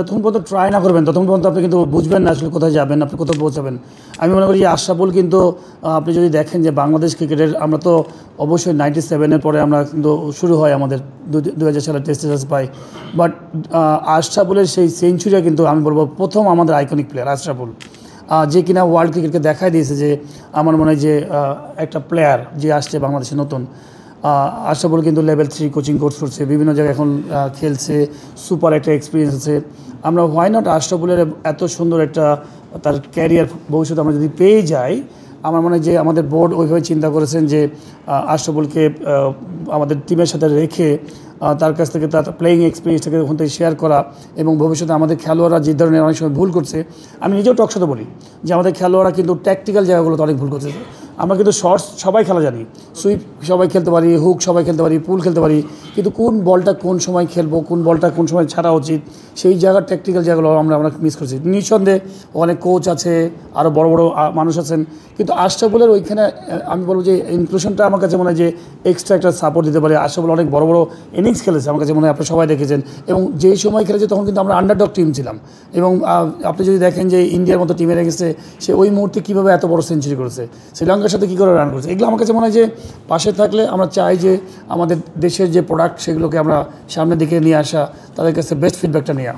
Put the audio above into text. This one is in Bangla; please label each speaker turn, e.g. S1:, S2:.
S1: যতক্ষণ পর্যন্ত ট্রাই না করবেন ততক্ষণ পর্যন্ত আপনি কিন্তু বুঝবেন না আসলে কোথায় যাবেন, আপনি কোথাও পৌঁছাবেন। আমি মনে করি যে আশরাফুল কিন্তু আপনি যদি দেখেন যে বাংলাদেশ ক্রিকেটের আমরা তো অবশ্যই 97-এর পরে আমরা কিন্তু শুরু হয় আমাদের 2000 সালে টেস্ট সিরিজ পাই। বাট আশরাফুলের সেই সেঞ্চুরিটা কিন্তু আমি বলবো প্রথম আমাদের আইকনিক প্লেয়ার আশরাফুল, যে কিনা ওয়ার্ল্ড ক্রিকেটকে দেখাই দিয়েছে যে আমার মনে হয় যে একটা প্লেয়ার যে আসছে বাংলাদেশে নতুন। আশরাফুল কিন্তু লেভেল 3 কোচিং কোর্স করছে, বিভিন্ন জায়গায় এখন খেলছে, সুপার একটা এক্সপিরিয়েন্স আছে। আমরা হোয়াই নট আশরাফুলের এত সুন্দর একটা তার ক্যারিয়ার ভবিষ্যৎ আমরা যদি পেয়ে যাই, আমার মনে হয় যে আমাদের বোর্ড ওইভাবে চিন্তা করেছেন যে আশরাফুলকে আমাদের টিমের সাথে রেখে তার কাছ থেকে তার প্লেয়িং এক্সপিরিয়েন্সটাকে ওখান থেকে শেয়ার করা এবং ভবিষ্যতে আমাদের খেলোয়াড়রা যে ধরনের অনেক সময় ভুল করছে, আমি নিজেও টকশোতে বলি যে আমাদের খেলোয়াড়রা কিন্তু ট্যাকটিক্যাল জায়গাগুলোতে অনেক ভুল করছে। আমরা কিন্তু শর্টস সবাই খেলা জানি, সুইপ সবাই খেলতে পারি, হুক সবাই খেলতে পারি, পুল খেলতে পারি, কিন্তু কোন বলটা কোন সময় খেলবো, কোন বলটা কোন সময় ছাড়া উচিত, সেই জায়গার ট্যাকটিক্যাল জায়গাগুলো আমরা মিস করছি। নিঃসন্দেহে অনেক কোচ আছে, আরও বড় বড় মানুষ আছেন, কিন্তু আশরাফুলের ওইখানে আমি বলবো যে ইনক্লুশনটা আমার কাছে মনে হয় যে এক্সট্রা একটা সাপোর্ট দিতে পারে। আশরাফুল অনেক বড় বড় ইনিংস খেলেছে, আমার কাছে মনে হয় আপনি সবাই দেখেছেন, এবং যেই সময় খেলেছে তখন কিন্তু আমরা আন্ডারডগ টিম ছিলাম, এবং আপনি যদি দেখেন যে ইন্ডিয়ার মতো টিমের এগেন্সে সে ওই মুহূর্তে কীভাবে এত বড় সেঞ্চুরি করেছে, শ্রীলঙ্কার সাথে কী করে রান করেছে, এগুলো আমার কাছে মনে হয় যে পাশে থাকলে আমরা চাই যে আমাদের দেশের যে প্রোডাক্ট সেগুলোকে আমরা সামনের দিকে নিয়ে আসা, তাদের কাছে বেস্ট ফিডব্যাকটা নেওয়া।